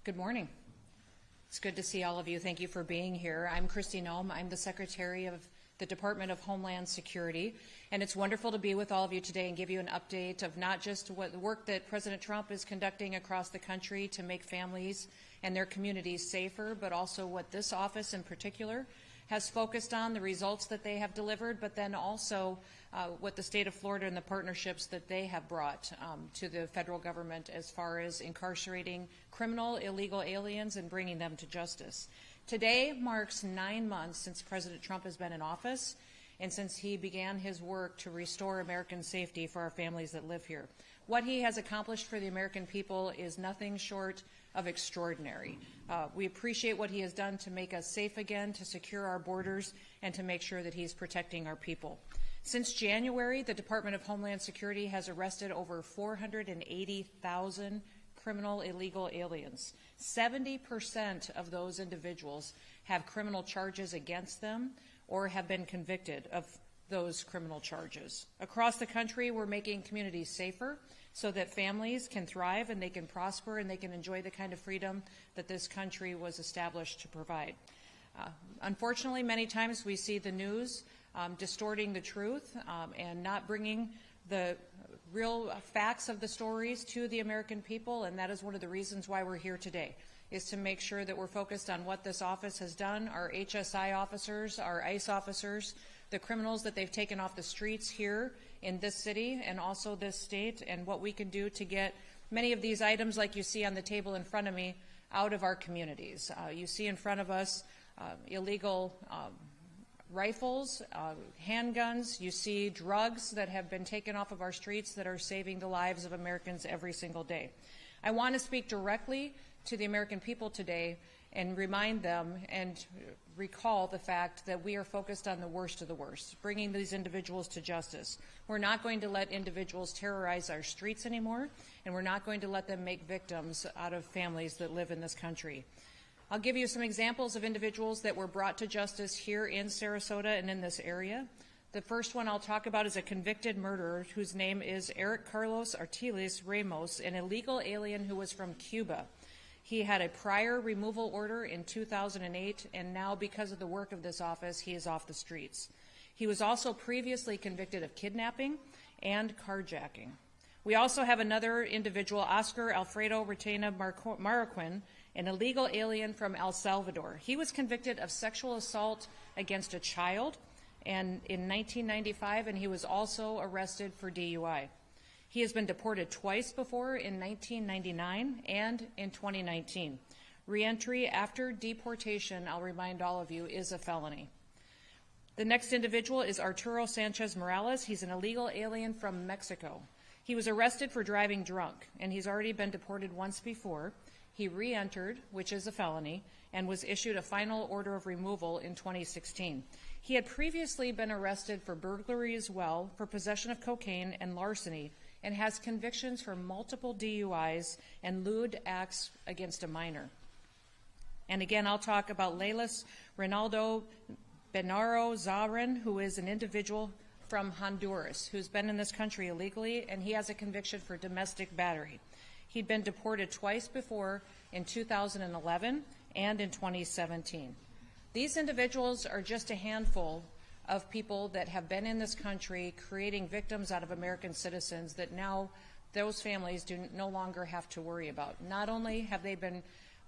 Good morning. It's good to see all of you. Thank you for being here. I'm Kristi Noem. I'm the Secretary of the Department of Homeland Security, and it's wonderful to be with all of you today and give you an update of not just what the work that President Trump is conducting across the country to make families and their communities safer, but also what this office in particular has focused on, the results that they have delivered, but then also what the state of Florida and the partnerships that they have brought to the federal government as far as incarcerating criminal illegal aliens and bringing them to justice. Today marks 9 months since President Trump has been in office and since he began his work to restore American safety for our families that live here. What he has accomplished for the American people is nothing short of extraordinary. We appreciate what he has done to make us safe again, to secure our borders, and to make sure that he's protecting our people. Since January, the Department of Homeland Security has arrested over 480,000 criminal illegal aliens. 70% of those individuals have criminal charges against them or have been convicted of those criminal charges. Across the country, we're making communities safer so that families can thrive and they can prosper and they can enjoy the kind of freedom that this country was established to provide. Unfortunately, many times we see the news distorting the truth and not bringing the real facts of the stories to the American people, and that is one of the reasons why we're here today, is to make sure that we're focused on what this office has done, our HSI officers, our ICE officers, the criminals that they've taken off the streets here in this city and also this state, and what we can do to get many of these items like you see on the table in front of me out of our communities. You see in front of us illegal rifles, handguns. You see drugs that have been taken off of our streets that are saving the lives of Americans every single day. I want to speak directly to the American people today and remind them and recall the fact that we are focused on the worst of the worst, bringing these individuals to justice. We're not going to let individuals terrorize our streets anymore, and we're not going to let them make victims out of families that live in this country. I'll give you some examples of individuals that were brought to justice here in Sarasota and in this area. The first one I'll talk about is a convicted murderer whose name is Eric Carlos Artiles Ramos, an illegal alien who was from Cuba. He had a prior removal order in 2008, and now because of the work of this office, he is off the streets. He was also previously convicted of kidnapping and carjacking. We also have another individual, Oscar Alfredo Retena Marroquin, an illegal alien from El Salvador. He was convicted of sexual assault against a child and in 1995, and he was also arrested for DUI. He has been deported twice before, in 1999 and in 2019. Reentry after deportation, I'll remind all of you, is a felony. The next individual is Arturo Sanchez Morales. He's an illegal alien from Mexico. He was arrested for driving drunk, and he's already been deported once before. He re-entered, which is a felony, and was issued a final order of removal in 2016. He had previously been arrested for burglary as well, for possession of cocaine and larceny, and has convictions for multiple DUIs and lewd acts against a minor. And again, I'll talk about Leilis Ronaldo Benaro Zarin, who is an individual from Honduras who's been in this country illegally, and he has a conviction for domestic battery. He'd been deported twice before, in 2011 and in 2017. These individuals are just a handful of people that have been in this country creating victims out of American citizens that now those families do no longer have to worry about. Not only have they been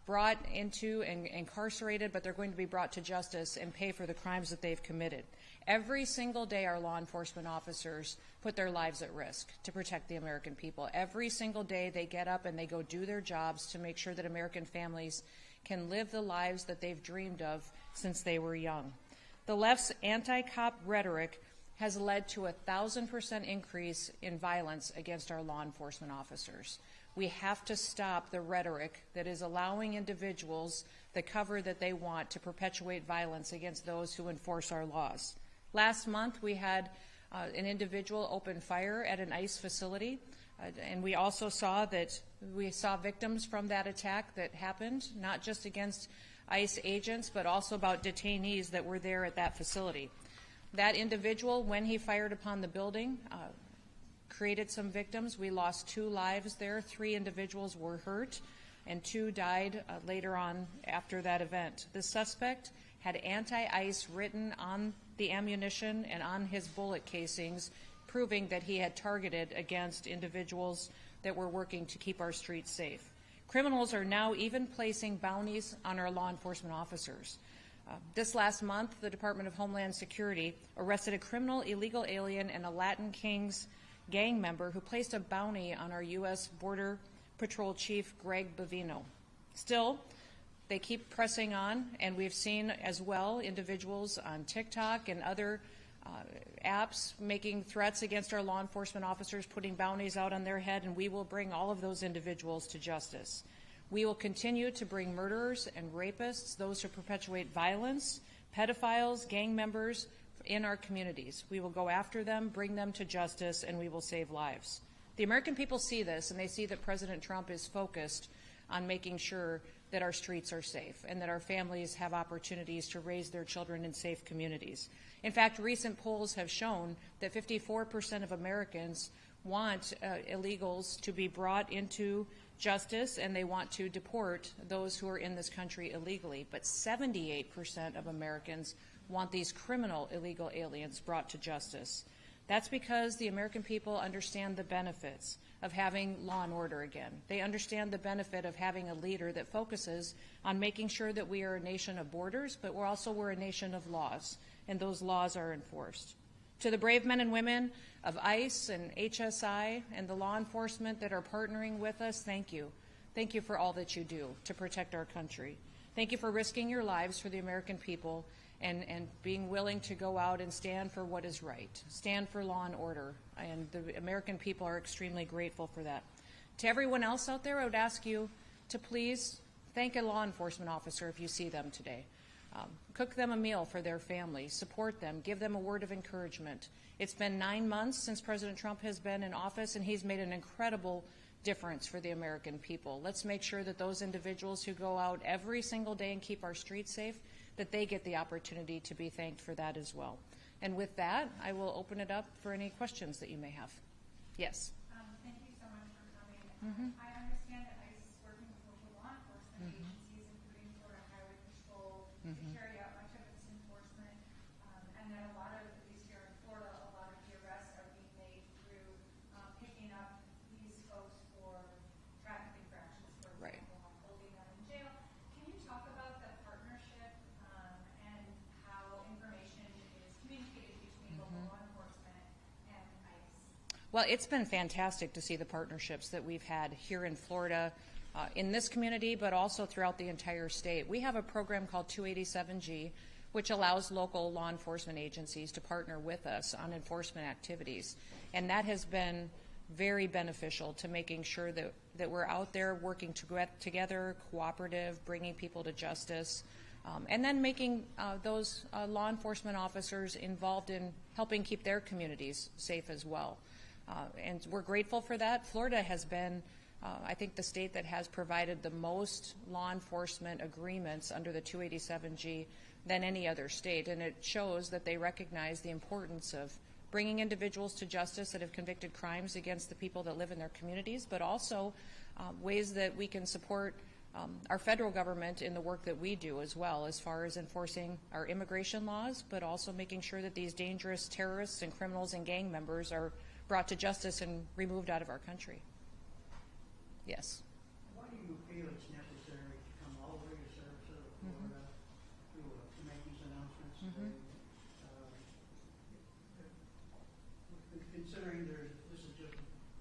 brought into and incarcerated, but they're going to be brought to justice and pay for the crimes that they've committed. Every single day, our law enforcement officers put their lives at risk to protect the American people. Every single day, they get up and they go do their jobs to make sure that American families can live the lives that they've dreamed of since they were young. The left's anti-cop rhetoric has led to a 1,000% increase in violence against our law enforcement officers. We have to stop the rhetoric that is allowing individuals the cover that they want to perpetuate violence against those who enforce our laws. Last month, we had an individual open fire at an ICE facility, and we also saw victims from that attack that happened, not just against ICE agents, but also about detainees that were there at that facility. That individual, when he fired upon the building, created some victims. We lost 2 lives there. 3 individuals were hurt. and 2 died later on after that event. The suspect had anti-ice written on the ammunition and on his bullet casings, proving that he had targeted against individuals that were working to keep our streets safe. Criminals are now even placing bounties on our law enforcement officers. This last month, the Department of Homeland Security arrested a criminal illegal alien and a Latin Kings gang member who placed a bounty on our U.S. Border Patrol Chief Greg Bavino. Still, they keep pressing on, and we've seen as well individuals on TikTok and other apps making threats against our law enforcement officers, putting bounties out on their head, and we will bring all of those individuals to justice. We will continue to bring murderers and rapists, those who perpetuate violence, pedophiles, gang members in our communities. We will go after them, bring them to justice, and we will save lives. The American people see this, and they see that President Trump is focused on making sure that our streets are safe and that our families have opportunities to raise their children in safe communities. In fact, recent polls have shown that 54% of Americans want illegals to be brought into justice, and they want to deport those who are in this country illegally. But 78% of Americans want these criminal illegal aliens brought to justice. That's because the American people understand the benefits of having law and order again. They understand the benefit of having a leader that focuses on making sure that we are a nation of borders, but we're a nation of laws, and those laws are enforced. To the brave men and women of ICE and HSI and the law enforcement that are partnering with us, thank you. Thank you for all that you do to protect our country. Thank you for risking your lives for the American people and being willing to go out and stand for what is right, stand for law and order. And the American people are extremely grateful for that. To everyone else out there, I would ask you to please thank a law enforcement officer if you see them today. Cook them a meal for their family, support them, give them a word of encouragement. It's been 9 months since President Trump has been in office, and he's made an incredible difference for the American people. Let's make sure that those individuals who go out every single day and keep our streets safe, that they get the opportunity to be thanked for that as well. And with that, I will open it up for any questions that you may have. Yes? Thank you so much for coming. I understand that ICE is working with local law enforcement agencies, including Florida Highway Patrol, to carry out much of its enforcement, and that a lot of, at least here in Florida, a lot of the arrests are being made through picking up these folks for traffic infractions, for example, holding them in jail. Can you talk about that partnership and how information is communicated between local law enforcement and ICE? Well, it's been fantastic to see the partnerships that we've had here in Florida, in this community, but also throughout the entire state. We have a program called 287G, which allows local law enforcement agencies to partner with us on enforcement activities. And that has been very beneficial to making sure that we're out there working together, cooperative, bringing people to justice, and then making those law enforcement officers involved in helping keep their communities safe as well. And we're grateful for that. Florida has been, I think, the state that has provided the most law enforcement agreements under the 287G than any other state, and it shows that they recognize the importance of bringing individuals to justice that have convicted crimes against the people that live in their communities, but also ways that we can support our federal government in the work that we do as well, as far as enforcing our immigration laws, but also making sure that these dangerous terrorists and criminals and gang members are brought to justice and removed out of our country. Yes. Why do you feel it's necessary to come all the way to Sarasota, Florida, to make these announcements today? Considering this is just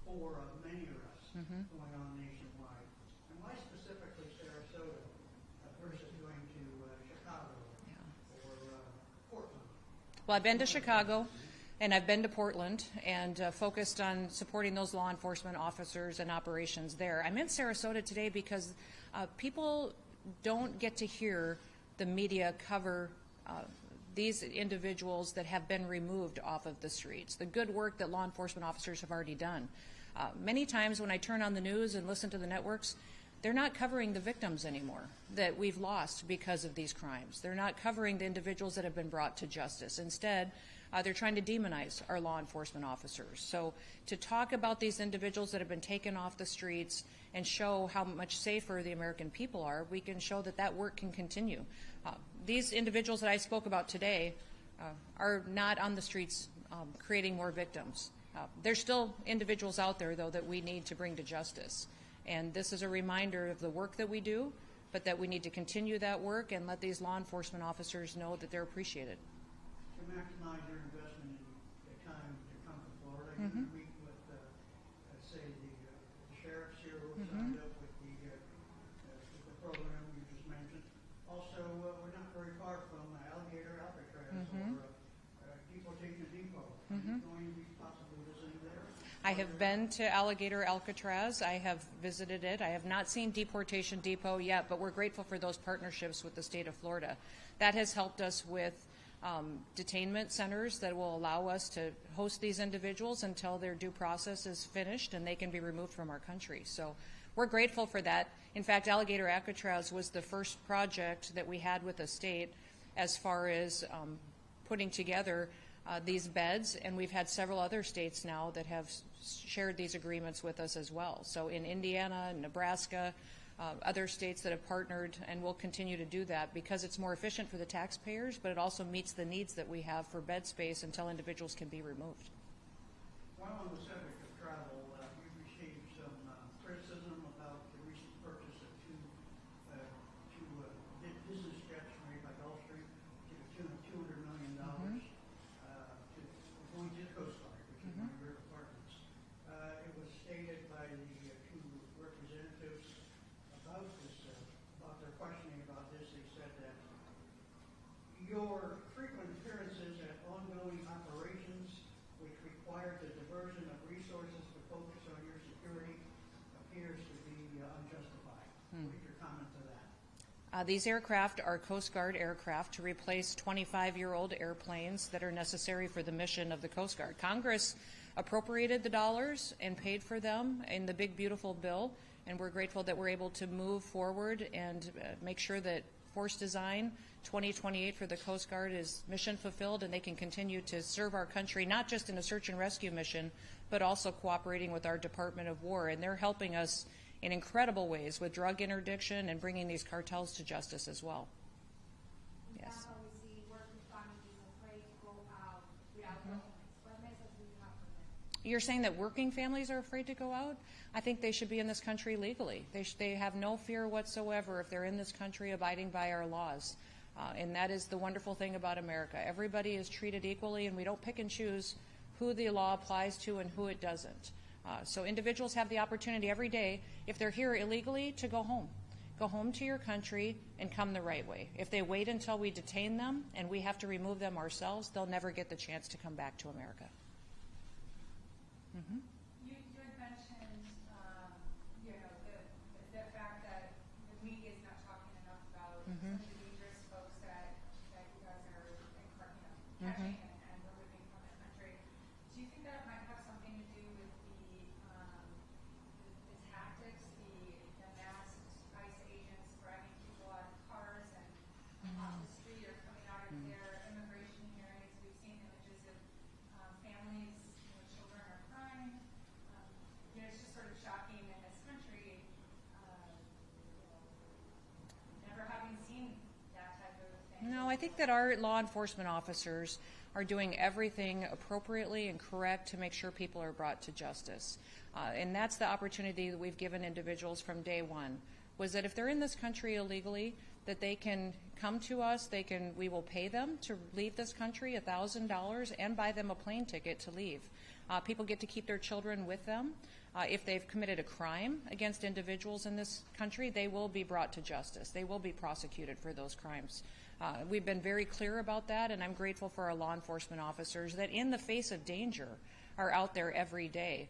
4 of many arrests going on nationwide, and why specifically Sarasota versus going to Chicago or Portland? Well, I've been to Chicago. And I've been to Portland and focused on supporting those law enforcement officers and operations there. I'm in Sarasota today because people don't get to hear the media cover these individuals that have been removed off of the streets, the good work that law enforcement officers have already done. Many times when I turn on the news and listen to the networks, they're not covering the victims anymore that we've lost because of these crimes. They're not covering the individuals that have been brought to justice. Instead, They're trying to demonize our law enforcement officers. So to talk about these individuals that have been taken off the streets and show how much safer the American people are, we can show that that work can continue. These individuals that I spoke about today are not on the streets creating more victims. There's still individuals out there, though, that we need to bring to justice. And this is a reminder of the work that we do, but that we need to continue that work and let these law enforcement officers know that they're appreciated. To maximize your investment in the time to come to Florida, you meet with, say, the sheriffs here who signed up with the program you just mentioned. Also, we're not very far from Alligator Alcatraz or Deportation Depot. Are you going to be possibly visiting there? I have been to Alligator Alcatraz. I have visited it. I have not seen Deportation Depot yet, but we're grateful for those partnerships with the state of Florida. That has helped us with detainment centers that will allow us to host these individuals until their due process is finished and they can be removed from our country. So we're grateful for that. In fact, Alligator Alcatraz was the first project that we had with the state as far as putting together these beds, and we've had several other states now that have shared these agreements with us as well. So in Indiana, Nebraska, other states that have partnered, and will continue to do that because it's more efficient for the taxpayers, but it also meets the needs that we have for bed space until individuals can be removed. While on the subject of travel, you've received some criticism about the recent purchase of two business jets made by Gulfstream to the tune of $200 million going to the Coast Guard, which is one of your departments. It was stated by the two representatives about their questioning about this. They said that your frequent appearances at ongoing operations which require the diversion of resources to focus on your security appears to be unjustified. What is your comment to that? These aircraft are Coast Guard aircraft to replace 25-year-old airplanes that are necessary for the mission of the Coast Guard. Congress appropriated the dollars and paid for them in the big, beautiful bill, and we're grateful that we're able to move forward and make sure that Force Design 2028 for the Coast Guard is mission fulfilled and they can continue to serve our country, not just in a search and rescue mission, but also cooperating with our Department of War. And they're helping us in incredible ways with drug interdiction and bringing these cartels to justice as well. Yes. You're saying that working families are afraid to go out? I think they should be in this country legally. They have no fear whatsoever if they're in this country abiding by our laws. And that is the wonderful thing about America. Everybody is treated equally, and we don't pick and choose who the law applies to and who it doesn't. So individuals have the opportunity every day, if they're here illegally, to go home. Go home to your country and come the right way. If they wait until we detain them and we have to remove them ourselves, they'll never get the chance to come back to America. Mm-hmm. You had mentioned, the fact that the media is not talking enough about some of the dangerous folks that you guys are catching and removing from the country. Do you think that might have something to do with the tactics, the masked ICE agents dragging people out of cars and off the street or coming out of their immigration hearings? We've seen images of families. Children are crying. It's just sort of shocking in this country, never having seen that type of thing. No, I think that our law enforcement officers are doing everything appropriately and correct to make sure people are brought to justice. And that's the opportunity that we've given individuals from day one, was that if they're in this country illegally, that they can come to us, we will pay them to leave this country $1,000 and buy them a plane ticket to leave. People get to keep their children with them. If they've committed a crime against individuals in this country, they will be brought to justice. They will be prosecuted for those crimes. We've been very clear about that, and I'm grateful for our law enforcement officers that in the face of danger are out there every day,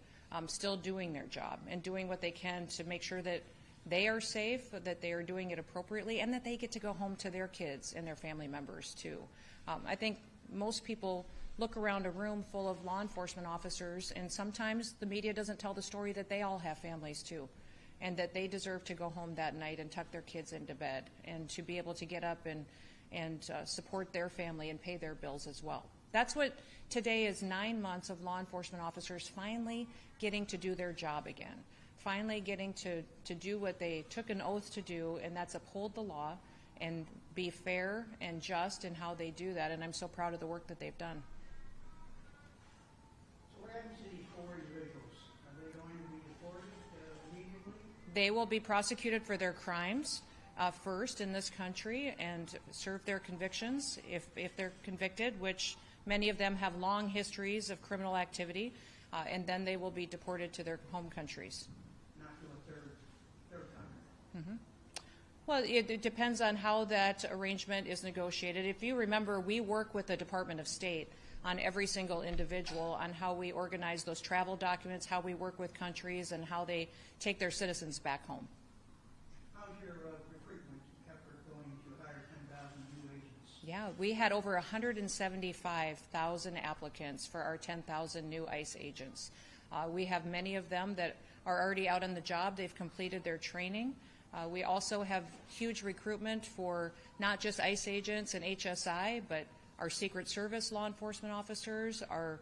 still doing their job and doing what they can to make sure that they are safe, that they are doing it appropriately, and that they get to go home to their kids and their family members too. I think most people look around a room full of law enforcement officers, and sometimes the media doesn't tell the story that they all have families too, and that they deserve to go home that night and tuck their kids into bed and to be able to get up and support their family and pay their bills as well. That's what today is, 9 months of law enforcement officers finally getting to do their job again, finally getting to do what they took an oath to do, and that's uphold the law and be fair and just in how they do that. And I'm so proud of the work that they've done. So what happens to these 4 individuals? Are they going to be deported immediately? They will be prosecuted for their crimes first in this country and serve their convictions if they're convicted, which many of them have long histories of criminal activity, and then they will be deported to their home countries. Not to a third country. Mm-hmm. Well, it depends on how that arrangement is negotiated. If you remember, we work with the Department of State on every single individual, on how we organize those travel documents, how we work with countries, and how they take their citizens back home. How's your recruitment effort going to hire 10,000 new agents? Yeah, we had over 175,000 applicants for our 10,000 new ICE agents. We have many of them that are already out on the job. They've completed their training. We also have huge recruitment for not just ICE agents and HSI, but our Secret Service law enforcement officers, our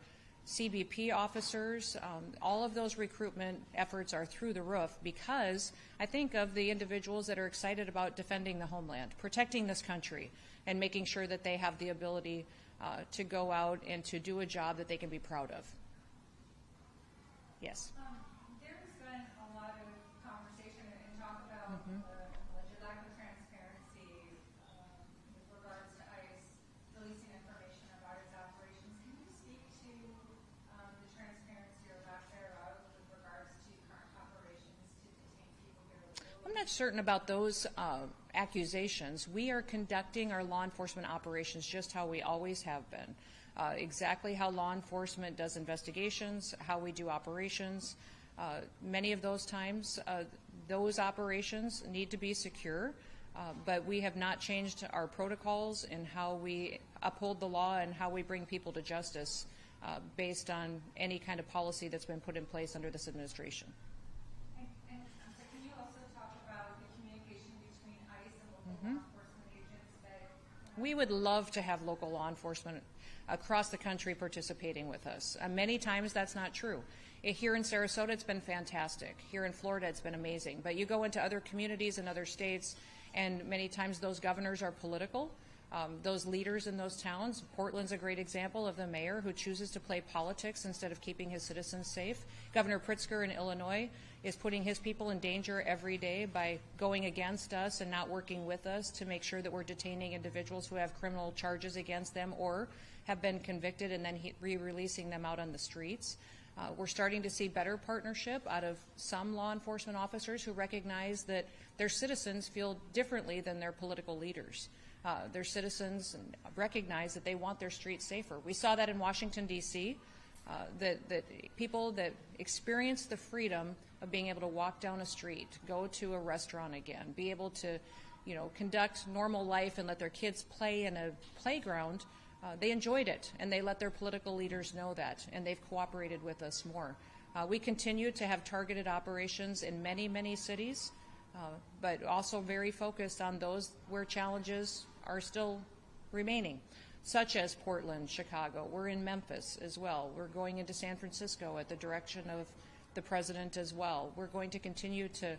CBP officers. All of those recruitment efforts are through the roof because I think of the individuals that are excited about defending the homeland, protecting this country, and making sure that they have the ability to go out and to do a job that they can be proud of. Yes? There's been a lot of conversation and talk about the alleged lack of transparency with regards to ICE releasing information about its operations. Can you speak to the transparency or lack thereof with regards to current operations to detain people here illegally? I'm not certain about those accusations. We are conducting our law enforcement operations just how we always have been. Exactly how law enforcement does investigations, how we do operations. Many of those times, those operations need to be secure, but we have not changed our protocols in how we uphold the law and how we bring people to justice based on any kind of policy that's been put in place under this administration. And so can you also talk about the communication between ICE and local law enforcement agents that We would love to have local law enforcement across the country participating with us. Many times that's not true. Here in Sarasota, it's been fantastic. Here in Florida, it's been amazing. But you go into other communities and other states, and many times those governors are political. Those leaders in those towns, Portland's a great example of the mayor who chooses to play politics instead of keeping his citizens safe. Governor Pritzker in Illinois is putting his people in danger every day by going against us and not working with us to make sure that we're detaining individuals who have criminal charges against them or have been convicted and then re-releasing them out on the streets. We're starting to see better partnership out of some law enforcement officers who recognize that their citizens feel differently than their political leaders. Their citizens recognize that they want their streets safer. We saw that in Washington, D.C., that people that experience the freedom of being able to walk down a street, go to a restaurant again, be able to, conduct normal life and let their kids play in a playground, they enjoyed it, and they let their political leaders know that, and they've cooperated with us more. We continue to have targeted operations in many, many cities, but also very focused on those where challenges are still remaining, such as Portland, Chicago. We're in Memphis as well. We're going into San Francisco at the direction of the president as well. We're going to continue to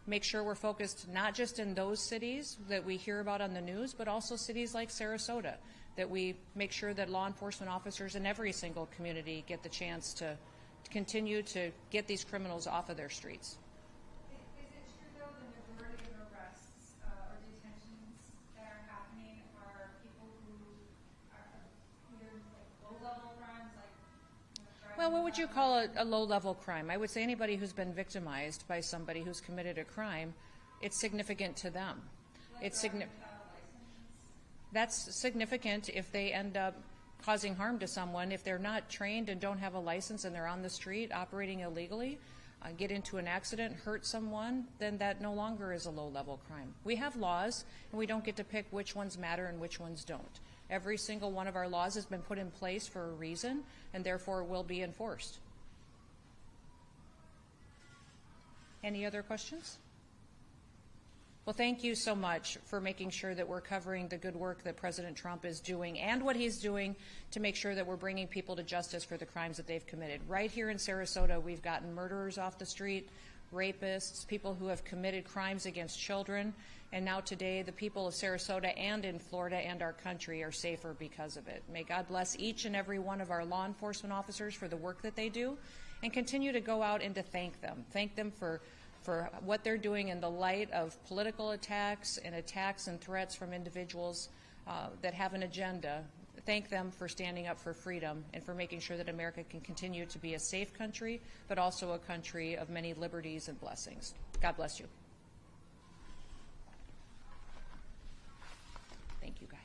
make sure we're focused not just in those cities that we hear about on the news, but also cities like Sarasota, that we make sure that law enforcement officers in every single community get the chance to continue to get these criminals off of their streets. Is it true, though, the majority of arrests or detentions that are happening are people who are either low-level crimes, like Well, what would you call a low-level crime? I would say anybody who's been victimized by somebody who's committed a crime, it's significant to them. It's significant. That's significant if they end up causing harm to someone. If they're not trained and don't have a license and they're on the street operating illegally, get into an accident, hurt someone, then that no longer is a low-level crime. We have laws, and we don't get to pick which ones matter and which ones don't. Every single one of our laws has been put in place for a reason, and therefore will be enforced. Any other questions? Well, thank you so much for making sure that we're covering the good work that President Trump is doing and what he's doing to make sure that we're bringing people to justice for the crimes that they've committed. Right here in Sarasota, we've gotten murderers off the street, rapists, people who have committed crimes against children, and now today the people of Sarasota and in Florida and our country are safer because of it. May God bless each and every one of our law enforcement officers for the work that they do, and continue to go out and to thank them. Thank them for what they're doing in the light of political attacks and threats from individuals that have an agenda. Thank them for standing up for freedom and for making sure that America can continue to be a safe country, but also a country of many liberties and blessings. God bless you. Thank you, guys.